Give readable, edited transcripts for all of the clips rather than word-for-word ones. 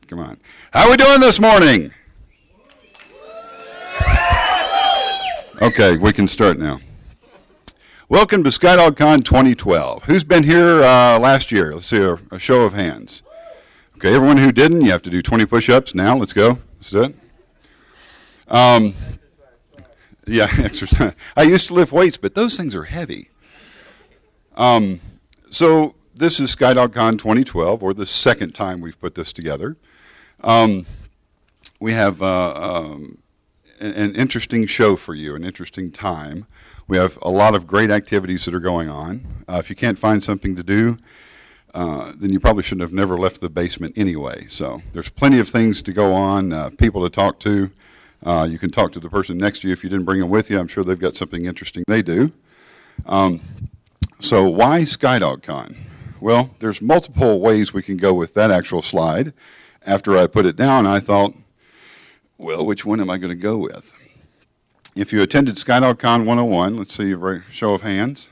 Come on. How are we doing this morning? Okay, we can start now. Welcome to SkyDogCon 2012. Who's been here last year? Let's see a show of hands. Okay, everyone who didn't, you have to do 20 push-ups. Now, let's go. Let's do it. Yeah, exercise. I used to lift weights, but those things are heavy. So this is SkyDogCon 2012, or the second time we've put this together. We have an interesting show for you, an interesting time. We have a lot of great activities that are going on. If you can't find something to do, then you probably shouldn't have never left the basement anyway. So there's plenty of things to go on, people to talk to. You can talk to the person next to you if you didn't bring them with you. I'm sure they've got something interesting they do. So why SkyDogCon? Well, there's multiple ways we can go with that actual slide. After I put it down, I thought, well, which one am I going to go with? If you attended SkyDogCon 101, let's see a show of hands.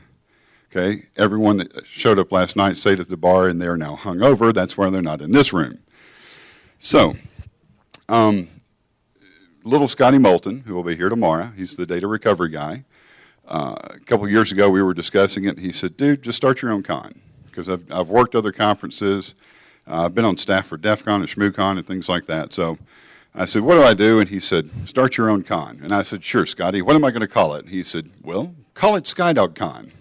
Okay, everyone that showed up last night stayed at the bar and they're now hung over. That's why they're not in this room. So, little Scotty Moulton, who will be here tomorrow, he's the data recovery guy. A couple of years ago we were discussing it. He said, dude, just start your own con. Because I've worked other conferences. I've been on staff for DEF CON and ShmooCon and things like that. So I said, what do I do? And he said, start your own con. And I said, sure, Scotty, what am I going to call it? He said, well, call it SkyDogCon.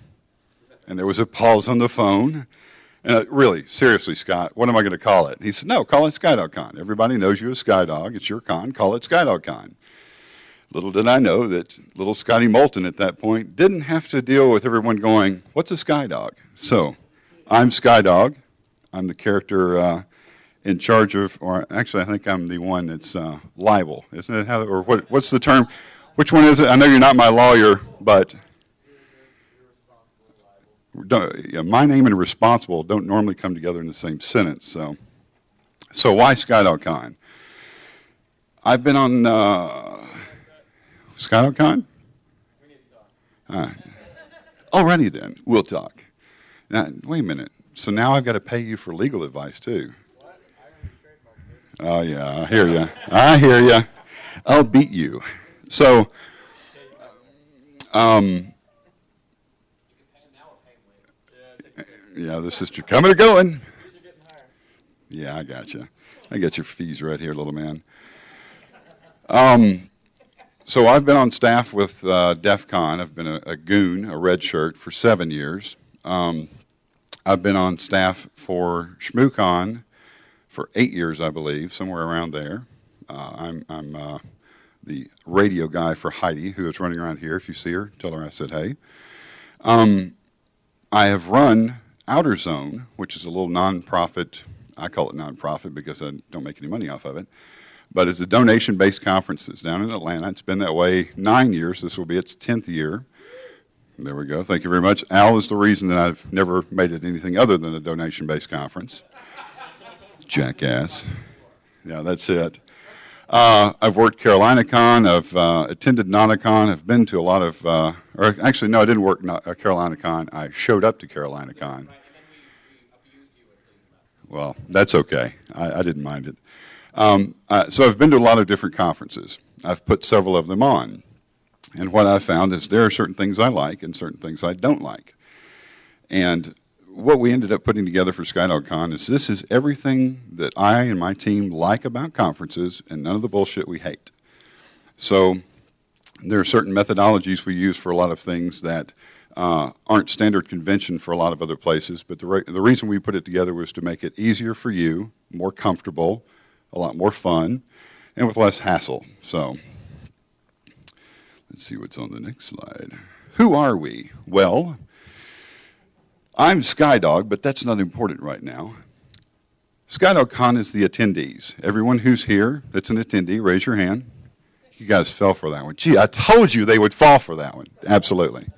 And there was a pause on the phone. And really, seriously, Scott, what am I going to call it? He said, no, call it SkyDogCon. Everybody knows you as SkyDog. It's your con. Call it SkyDogCon. Little did I know that little Scotty Moulton at that point didn't have to deal with everyone going, what's a SkyDog? So I'm SkyDog. I'm the character in charge of, or actually I think I'm the one that's liable, isn't it? Or what's the term? Which one is it? I know you're not my lawyer, but my name and responsible don't normally come together in the same sentence. So why SkyDogCon? I've been on SkyDogCon? We need to talk. Alrighty then, we'll talk. Now, wait a minute. So now I've got to pay you for legal advice too. Oh yeah, I hear you. I hear you. I'll beat you. So, yeah, this is coming or going. Yeah, I got you. I got your fees right here, little man. So I've been on staff with DEF CON. I've been a goon, a red shirt, for 7 years. I've been on staff for ShmooCon for 8 years, I believe, somewhere around there. I'm the radio guy for Heidi, who is running around here. If you see her, tell her I said hey. I have run Outer Zone, which is a little nonprofit. I call it nonprofit because I don't make any money off of it. But it's a donation-based conference that's down in Atlanta. It's been that way 9 years. This will be its 10th year. There we go. Thank you very much. Al is the reason that I've never made it anything other than a donation-based conference. Jackass. Yeah, that's it. I've worked CarolinaCon. I've attended NanaCon. I've been to a lot of, or actually, no, I didn't work CarolinaCon. I showed up to CarolinaCon. Well, that's okay. I didn't mind it. So I've been to a lot of different conferences. I've put several of them on. And what I've found is there are certain things I like and certain things I don't like. And what we ended up putting together for SkyDogCon is this is everything that I and my team like about conferences and none of the bullshit we hate. So there are certain methodologies we use for a lot of things that aren't standard convention for a lot of other places, but the reason we put it together was to make it easier for you, more comfortable, a lot more fun, and with less hassle. So let's see what's on the next slide. Who are we? Well, I'm SkyDog, but that's not important right now. SkyDogCon is the attendees. Everyone who's here that's an attendee, raise your hand. You guys fell for that one. Gee, I told you they would fall for that one. Absolutely.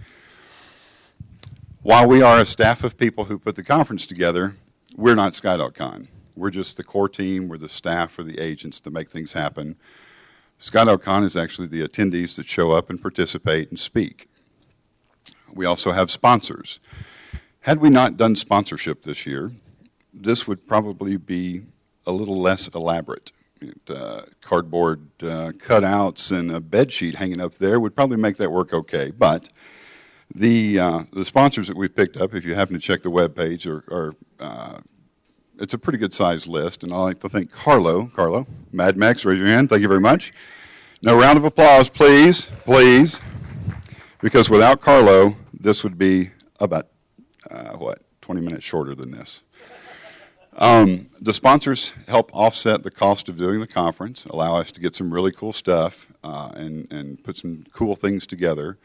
While we are a staff of people who put the conference together, we're not SkyDogCon. We're just the core team. We're the staff or the agents to make things happen. SkyDogCon is actually the attendees that show up and participate and speak. We also have sponsors. Had we not done sponsorship this year, this would probably be a little less elaborate. Cardboard cutouts and a bed sheet hanging up there would probably make that work okay. But the sponsors that we've picked up, if you happen to check the web page, it's a pretty good sized list. And I'd like to thank Carlo, Mad Max, raise your hand. Thank you very much. Now, round of applause, please, please. Because without Carlo, this would be about, 20 minutes shorter than this. The sponsors help offset the cost of doing the conference, allow us to get some really cool stuff and put some cool things together.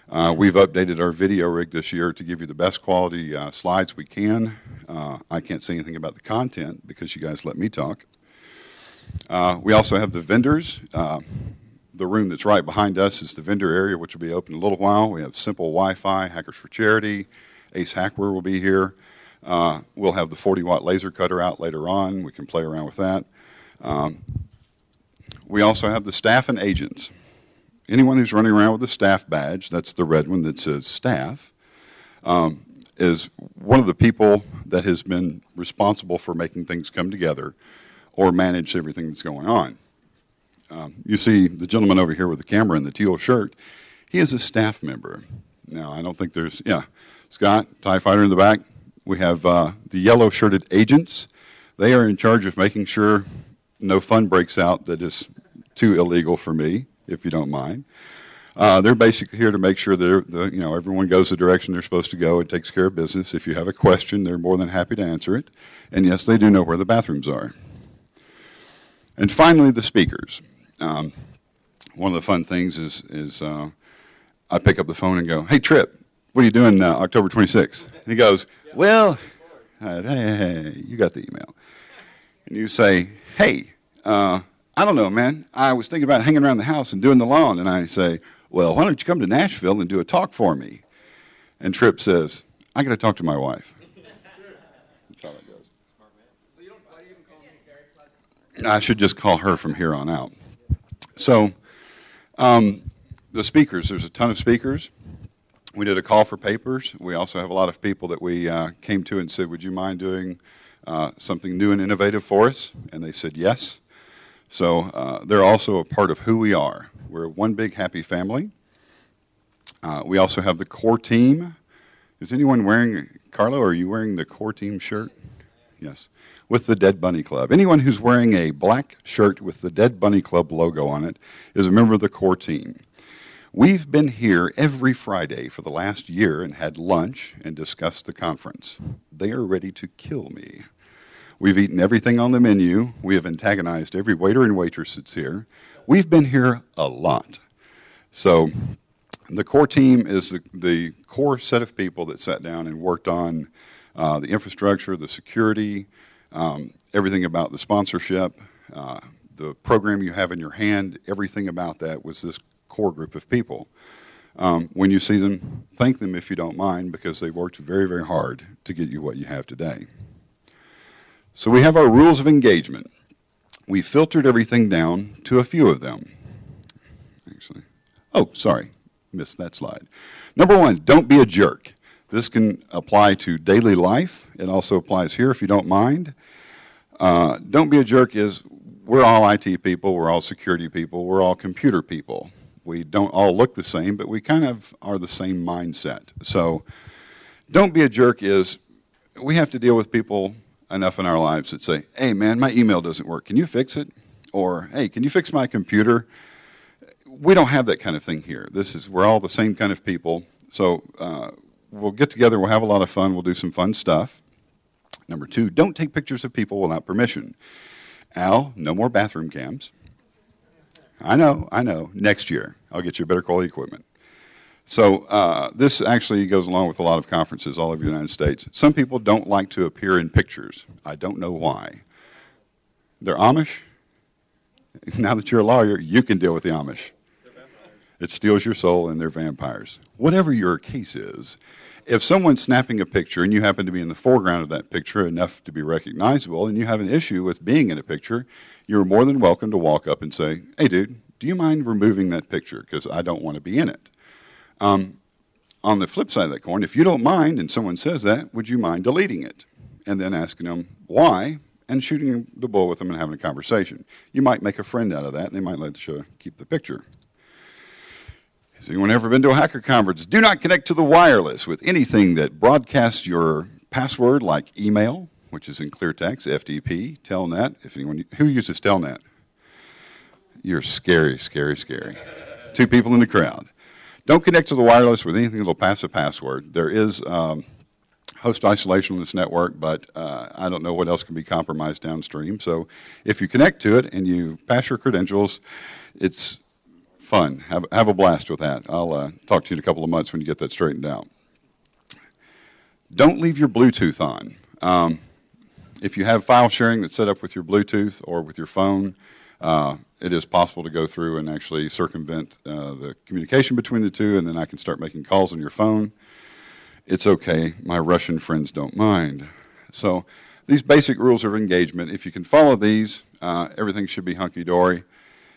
We've updated our video rig this year to give you the best quality slides we can. I can't say anything about the content because you guys let me talk. We also have the vendors. The room that's right behind us is the vendor area, which will be open in a little while. We have Simple Wi-Fi, Hackers for Charity, Ace Hackware will be here. We'll have the 40-watt laser cutter out later on. We can play around with that. We also have the staff and agents. Anyone who's running around with a staff badge, that's the red one that says staff, is one of the people that has been responsible for making things come together or manage everything that's going on. You see the gentleman over here with the camera in the teal shirt. He is a staff member. Now, I don't think there's, Scott, TIE Fighter in the back. We have the yellow-shirted agents. They are in charge of making sure no fun breaks out that is too illegal for me, if you don't mind. They're basically here to make sure that everyone goes the direction they're supposed to go and takes care of business. If you have a question, they're more than happy to answer it. And yes, they do know where the bathrooms are. And finally, the speakers. One of the fun things is I pick up the phone and go, "Hey, Trip, what are you doing October 26th?" And he goes, "Well, hey, you got the email." And you say, "Hey, I don't know, man. I was thinking about hanging around the house and doing the lawn." And I say, "Well, why don't you come to Nashville and do a talk for me?" And Trip says, "I got to talk to my wife." That's how it goes. I should just call her from here on out. So the speakers, there's a ton of speakers. We did a call for papers. We also have a lot of people that we came to and said, "Would you mind doing something new and innovative for us?" And they said yes. So they're also a part of who we are. We're one big happy family. We also have the core team. Is anyone wearing, Carlo, are you wearing the core team shirt? Yes. With the Dead Bunny Club. Anyone who's wearing a black shirt with the Dead Bunny Club logo on it is a member of the core team. We've been here every Friday for the last year and had lunch and discussed the conference. They are ready to kill me. We've eaten everything on the menu. We have antagonized every waiter and waitress that's here. We've been here a lot. So the core team is the core set of people that sat down and worked on the infrastructure, the security, everything about the sponsorship, the program you have in your hand, everything about that was this core group of people. When you see them, thank them if you don't mind, because they worked very, very hard to get you what you have today. So we have our rules of engagement. We filtered everything down to a few of them. Actually, oh, sorry, missed that slide. Number one, don't be a jerk. This can apply to daily life. It also applies here if you don't mind. Don't be a jerk is we're all IT people, we're all security people, we're all computer people. We don't all look the same, but we kind of are the same mindset. So don't be a jerk is we have to deal with people enough in our lives that say, "Hey, man, my email doesn't work. Can you fix it?" Or, "Hey, can you fix my computer?" We don't have that kind of thing here. We're all the same kind of people. So we'll get together, we'll have a lot of fun, we'll do some fun stuff. Number two, don't take pictures of people without permission. Al, no more bathroom cams. I know. Next year, I'll get you better quality equipment. So this actually goes along with a lot of conferences all over the United States. Some people don't like to appear in pictures. I don't know why. They're Amish. Now that you're a lawyer, you can deal with the Amish. It steals your soul and they're vampires. Whatever your case is, if someone's snapping a picture and you happen to be in the foreground of that picture enough to be recognizable and you have an issue with being in a picture, you're more than welcome to walk up and say, "Hey, dude, do you mind removing that picture because I don't want to be in it?" On the flip side of that coin, if you don't mind and someone says that, would you mind deleting it? And then asking them why and shooting the bull with them and having a conversation. You might make a friend out of that, and they might let you keep the picture. Has anyone ever been to a hacker conference? Do not connect to the wireless with anything that broadcasts your password, like email, which is in clear text, FTP, Telnet. If anyone who uses Telnet, you're scary, scary, scary. 2 people in the crowd. Don't connect to the wireless with anything that will pass a password. There is host isolation on this network, but I don't know what else can be compromised downstream. So if you connect to it and you pass your credentials, it's fun. Have a blast with that. I'll talk to you in a couple of months when you get that straightened out. Don't leave your Bluetooth on. If you have file sharing that's set up with your Bluetooth or with your phone, it is possible to go through and actually circumvent the communication between the two, and then I can start making calls on your phone. It's okay. My Russian friends don't mind. So these basic rules of engagement, if you can follow these, everything should be hunky-dory.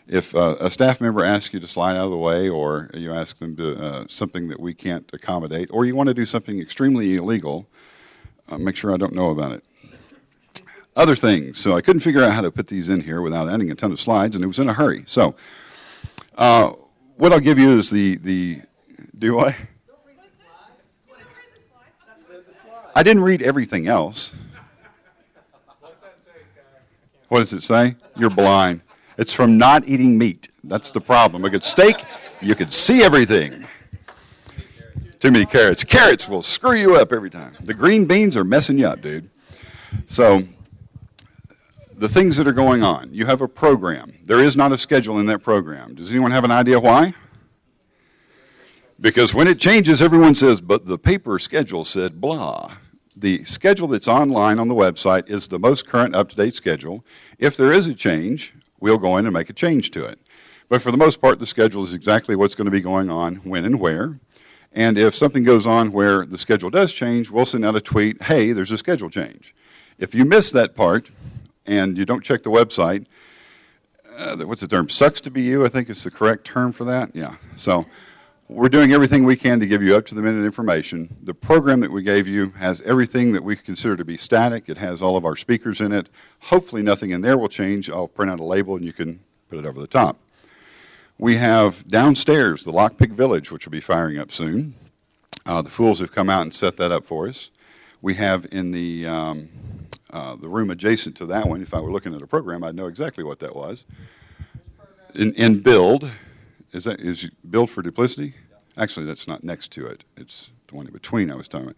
If a staff member asks you to slide out of the way, or you ask them to something that we can't accommodate, or you want to do something extremely illegal, make sure I don't know about it. Other things. So I couldn't figure out how to put these in here without adding a ton of slides, and it was in a hurry. So what I'll give you is the do I? I didn't read everything else. What does it say? You're blind. It's from not eating meat. That's the problem. A good steak, you could see everything. Too many carrots. Carrots will screw you up every time. The green beans are messing you up, dude. So the things that are going on. You have a program. There is not a schedule in that program. Does anyone have an idea why? Because when it changes, everyone says, but the paper schedule said blah. The schedule that's online on the website is the most current up-to-date schedule. If there is a change, we'll go in and make a change to it. But for the most part, the schedule is exactly what's going to be going on, when and where. And if something goes on where the schedule does change, we'll send out a tweet, hey, there's a schedule change. If you miss that part and you don't check the website, what's the term? Sucks to be you, I think is the correct term for that. Yeah. So we're doing everything we can to give you up-to-the-minute information. The program that we gave you has everything that we consider to be static. It has all of our speakers in it. Hopefully nothing in there will change. I'll print out a label and you can put it over the top. We have downstairs the Lockpick Village, which will be firing up soon. The Fools have come out and set that up for us. We have in the room adjacent to that one, if I were looking at a program, I'd know exactly what that was. In Build. Is Build for Duplicity? Actually, that's not next to it. It's the one in between I was talking about.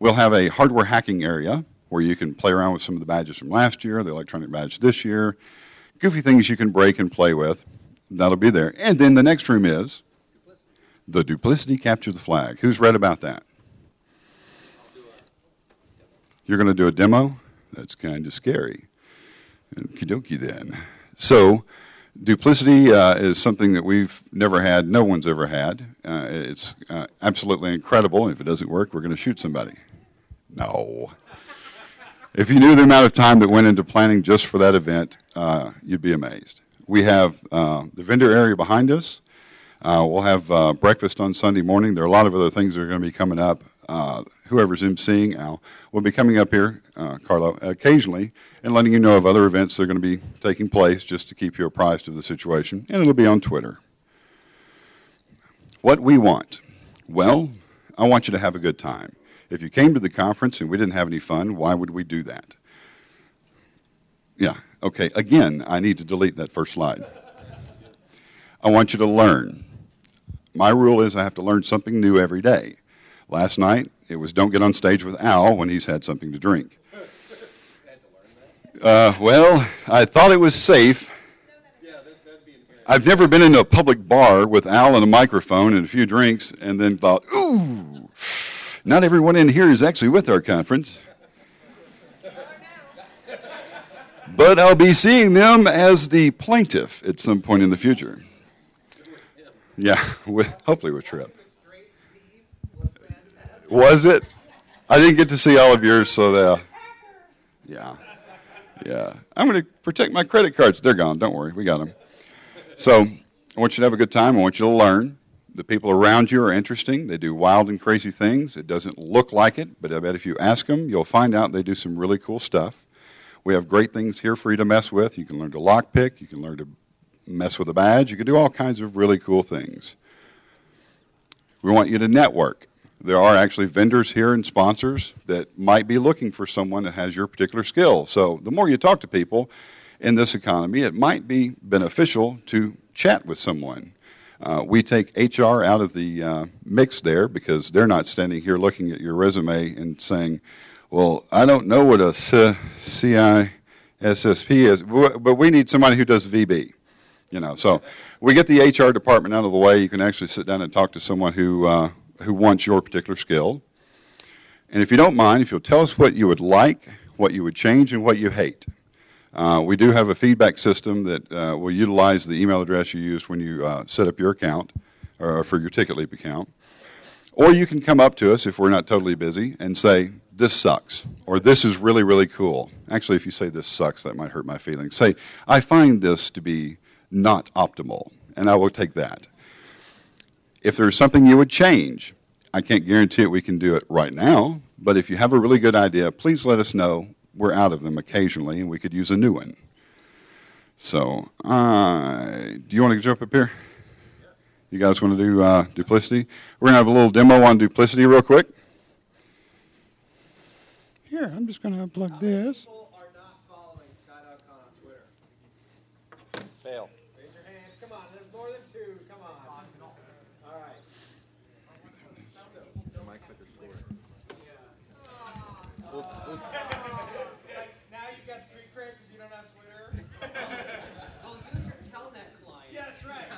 We'll have a hardware hacking area where you can play around with some of the badges from last year, the electronic badge this year, goofy things you can break and play with. That'll be there. And then the next room is the Duplicity Capture the Flag. Who's read about that? You're going to do a demo? That's kind of scary. Okie dokie then. So Duplicity is something that we've never had, no one's ever had. It's absolutely incredible. If it doesn't work, we're going to shoot somebody. No. If you knew the amount of time that went into planning just for that event, you'd be amazed. We have the vendor area behind us. We'll have breakfast on Sunday morning. There are a lot of other things that are going to be coming up. Whoever's emceeing, Al, will be coming up here, Carlo, occasionally, and letting you know of other events that are going to be taking place just to keep you apprised of the situation, and it'll be on Twitter. What we want? Well, I want you to have a good time. If you came to the conference and we didn't have any fun, why would we do that? Yeah, okay, again, I need to delete that first slide. I want you to learn. My rule is I have to learn something new every day. Last night, it was don't get on stage with Al when he's had something to drink. Well, I thought it was safe. I've never been in a public bar with Al and a microphone and a few drinks and then thought, ooh, not everyone in here is actually with our conference. But I'll be seeing them as the plaintiff at some point in the future. Yeah, hopefully with Trip. Was it? I didn't get to see all of yours, so yeah. I'm going to protect my credit cards. They're gone. Don't worry. We got them. So I want you to have a good time. I want you to learn. The people around you are interesting. They do wild and crazy things. It doesn't look like it, but I bet if you ask them, you'll find out they do some really cool stuff. We have great things here for you to mess with. You can learn to lockpick. You can learn to mess with a badge. You can do all kinds of really cool things. We want you to network. There are actually vendors here and sponsors that might be looking for someone that has your particular skill. So the more you talk to people in this economy, it might be beneficial to chat with someone. We take HR out of the mix there because they're not standing here looking at your resume and saying, well, I don't know what a CISSP is, but we need somebody who does VB. You know, so we get the HR department out of the way. You can actually sit down and talk to someone who wants your particular skill. And if you don't mind, if you'll tell us what you would like, what you would change, and what you hate. We do have a feedback system that will utilize the email address you used when you set up your account or for your TicketLeap account. Or you can come up to us if we're not totally busy and say, this sucks, or this is really, really cool. Actually, if you say this sucks, that might hurt my feelings. Say, I find this to be not optimal, and I will take that. If there's something you would change, I can't guarantee it we can do it right now, but if you have a really good idea, please let us know. We're out of them occasionally, and we could use a new one. So, do you want to jump up here? Yes. You guys want to do duplicity? We're going to have a little demo on duplicity real quick. Here, I'm just going to unplug this. People are not following SkyDogCon on Twitter. Fail. Raise your hands. Come on. There's more than 2. Come on. All right. My clicker's forward. Now you've got street cred because you don't have Twitter. Well, use your Telnet client. Yeah, that's right.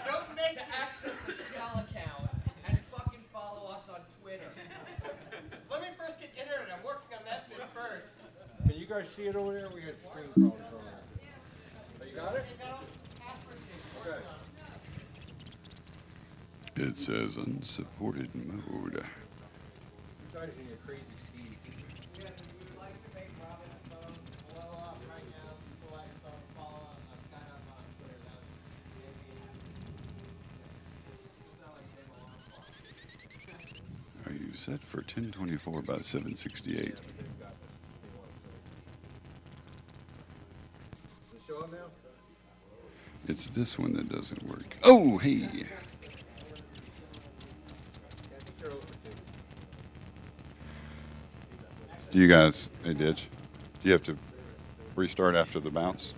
Don't make to access the shell account and fucking follow us on Twitter. Let me first get internet. I'm working on that bit first. Can you guys see it over there? We got screen problems going on. Oh, you got it? Okay. It says unsupported mode. You guys in your crazy speed. Yes, if you would like to make Robin's phone blow up right now, just pull out your phone, follow on SkyDog on Twitter. That would sound like Dave Alarm Clock. Are you set for 1024 by 768? Does it show up now? It's this one that doesn't work. Oh, hey. Can't be careful for two. Do you guys, hey, Ditch, do you have to restart after the bounce?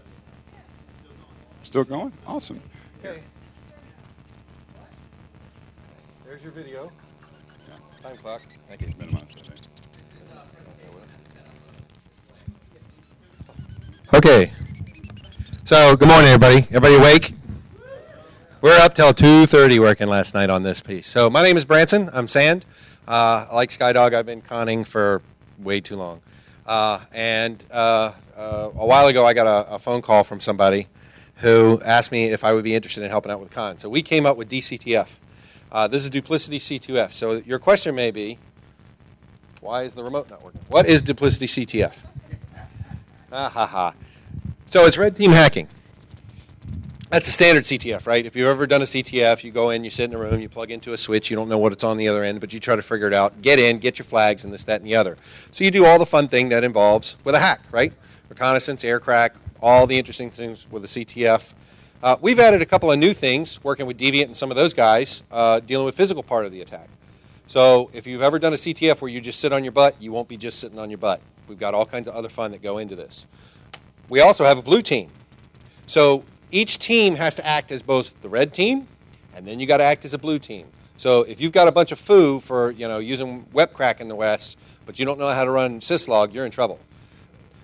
Still going? Awesome. Okay. There's your video. Yeah. Time clock. Thank you. Minimize that. Okay. So, good morning, everybody. Everybody awake? We're up till 2:30 working last night on this piece. So, my name is Branson. I'm Sand. I like Skydog. I've been conning for way too long. A while ago, I got a phone call from somebody who asked me if I would be interested in helping out with con. So, we came up with DCTF. This is Duplicity C2F. So, your question may be, why is the remote not working? What is Duplicity CTF? So it's red team hacking. That's a standard CTF, right? If you've ever done a CTF, you go in, you sit in a room, you plug into a switch, you don't know what's on the other end, but you try to figure it out, get in, get your flags, and this, that, and the other. So you do all the fun thing that involves with a hack, right? Reconnaissance, air crack, all the interesting things with a CTF. We've added a couple of new things, working with Deviant and some of those guys, dealing with physical part of the attack. So if you've ever done a CTF where you just sit on your butt, you won't be just sitting on your butt. We've got all kinds of other fun that go into this. We also have a blue team. So each team has to act as both the red team, and then you got to act as a blue team. So if you've got a bunch of foo for using web crack in the West, but you don't know how to run syslog, you're in trouble.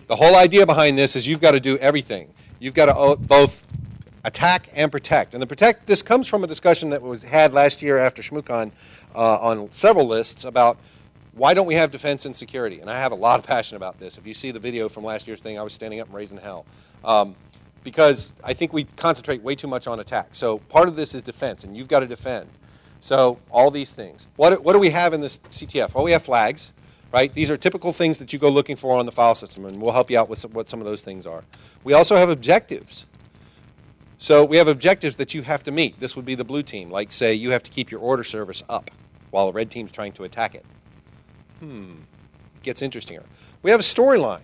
The whole idea behind this is you've got to do everything. You've got to both attack and protect. And the protect, this comes from a discussion that was had last year after ShmooCon on several lists about why don't we have defense and security? And I have a lot of passion about this. If you see the video from last year's thing, I was standing up and raising hell. Because I think we concentrate way too much on attack. So part of this is defense, and you've got to defend. So all these things. What do we have in this CTF? Well, we have flags, right? These are typical things that you go looking for on the file system, and we'll help you out with what some of those things are. We also have objectives. So we have objectives that you have to meet. This would be the blue team. Like, say, you have to keep your order service up while the red team's trying to attack it. It gets interestinger. We have a storyline.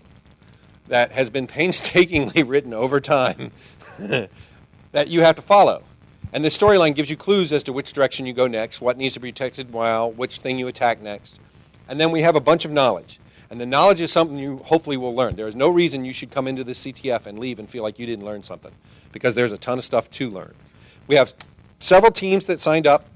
that has been painstakingly written over time that you have to follow. And the storyline gives you clues as to which direction you go next, what needs to be protected while, which thing you attack next. And then we have a bunch of knowledge. And the knowledge is something you hopefully will learn. There is no reason you should come into the CTF and leave and feel like you didn't learn something, because there's a ton of stuff to learn. We have several teams that signed up.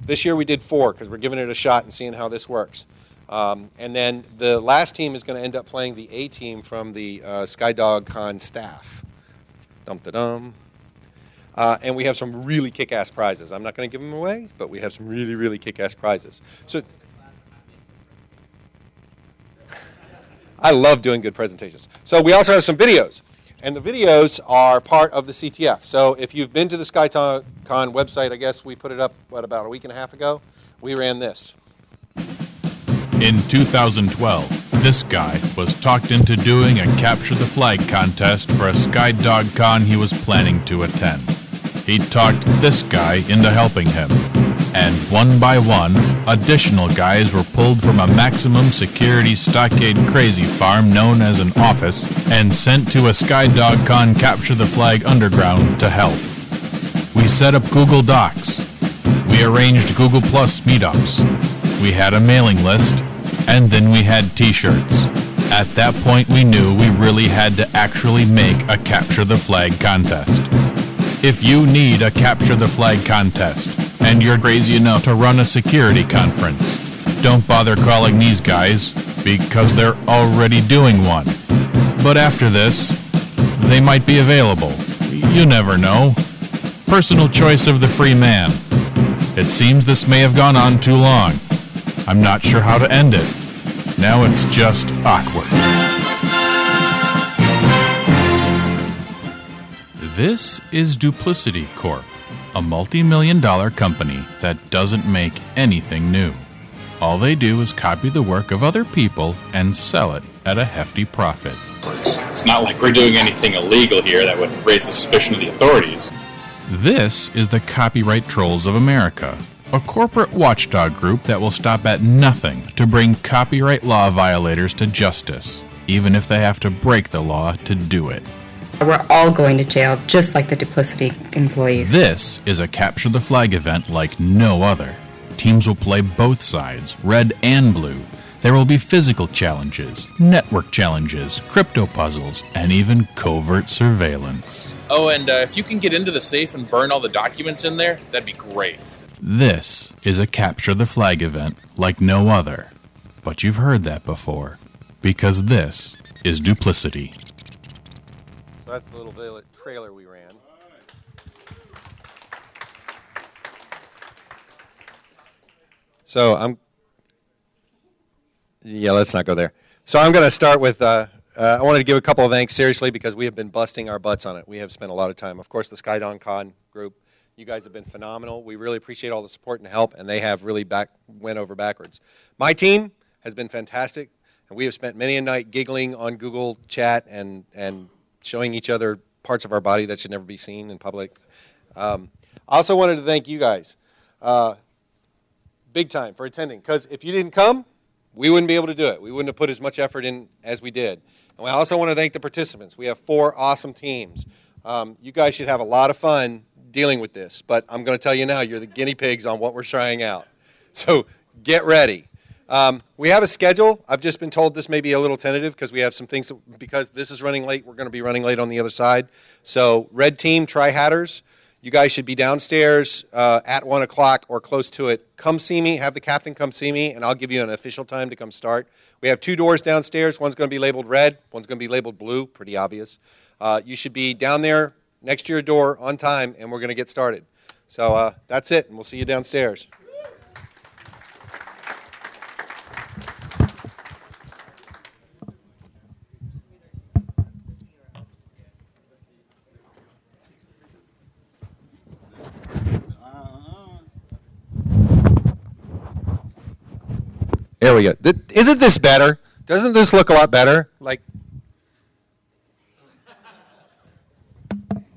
This year we did 4 because we're giving it a shot and seeing how this works. And then the last team is going to end up playing the A team from the SkyDogCon staff. Dum-da-dum. And we have some really kick-ass prizes. I'm not going to give them away, but we have some really, really kick-ass prizes. So I love doing good presentations. So we also have some videos. And the videos are part of the CTF. So if you've been to the SkyDogCon website, I guess we put it up, about a week and a half ago? We ran this. In 2012, this guy was talked into doing a Capture the Flag contest for a SkyDogCon he was planning to attend. He talked this guy into helping him, and one by one, additional guys were pulled from a maximum security stockade crazy farm known as an office and sent to a SkyDogCon Capture the Flag underground to help. We set up Google Docs. We arranged Google Plus meetups. We had a mailing list, and then we had t-shirts. At that point we knew we really had to actually make a Capture the Flag contest. If you need a Capture the Flag contest, and you're crazy enough to run a security conference, don't bother calling these guys, because they're already doing one. But after this, they might be available. You never know. Personal choice of the free man. It seems this may have gone on too long. I'm not sure how to end it. Now it's just awkward. This is Duplicity Corp, a multi-million-dollar company that doesn't make anything new. All they do is copy the work of other people and sell it at a hefty profit. It's not like we're doing anything illegal here that would raise the suspicion of the authorities. This is the Copyright Trolls of America, a corporate watchdog group that will stop at nothing to bring copyright law violators to justice, even if they have to break the law to do it. We're all going to jail, just like the Duplicity employees. This is a Capture the Flag event like no other. Teams will play both sides, red and blue. There will be physical challenges, network challenges, crypto puzzles, and even covert surveillance. Oh, and if you can get into the safe and burn all the documents in there, that'd be great. This is a Capture the Flag event like no other. But you've heard that before, because this is Duplicity. So that's the little trailer we ran. So let's not go there. So I'm going to start with, I wanted to give a couple of thanks seriously because we have been busting our butts on it. We have spent a lot of time. Of course, the SkyDogCon group, you guys have been phenomenal. We really appreciate all the support and help, and they have really went over backwards. My team has been fantastic, and we have spent many a night giggling on Google Chat and showing each other parts of our body that should never be seen in public. I also wanted to thank you guys big time for attending, because if you didn't come, we wouldn't be able to do it. We wouldn't have put as much effort in as we did. And I also want to thank the participants. We have 4 awesome teams. You guys should have a lot of fun dealing with this, but I'm going to tell you now, you're the guinea pigs on what we're trying out. So get ready. We have a schedule. I've just been told this may be a little tentative because we have some things, because this is running late, we're going to be running late on the other side. So red team, tri-hatters, you guys should be downstairs at 1 o'clock or close to it. Come see me, have the captain come see me, and I'll give you an official time to come start. We have 2 doors downstairs. One's going to be labeled red, one's going to be labeled blue, pretty obvious. You should be down there next to your door on time, and we're going to get started. So that's it, and we'll see you downstairs. There we go. Isn't this better? Doesn't this look a lot better? Like,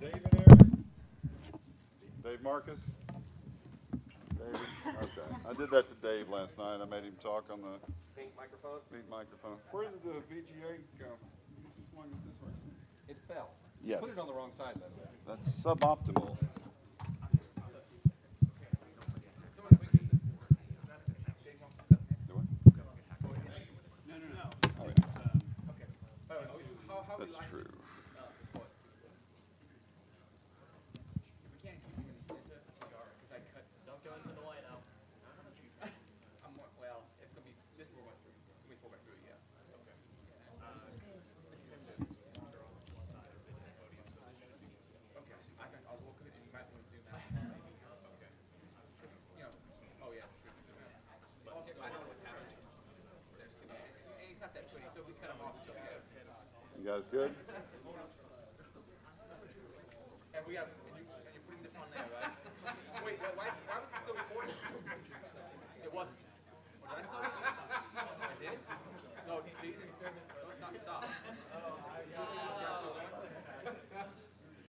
Dave in there? Dave Marcus? David? Okay. I did that to Dave last night. I made him talk on the pink microphone. microphone. Where did the VGA go? wrong with this horse? It fell. Yes. Put it on the wrong side, by the way. That's suboptimal. Do I? Oh, yeah. That's true. Don't go into the whiteout. Well, it's gonna be this is 4x3. It's gonna be 4x3, yeah. Okay. Okay. I'll walk it and you might want to zoom out. Okay. Just, you know, oh yeah, it's true. Zoom out. Also, I know what's happening. There's too many. And he's not that pretty, so he's kind of off. Yeah. You guys good? And we have, and you're putting this on there, right? Wait, why was it still recording? It wasn't.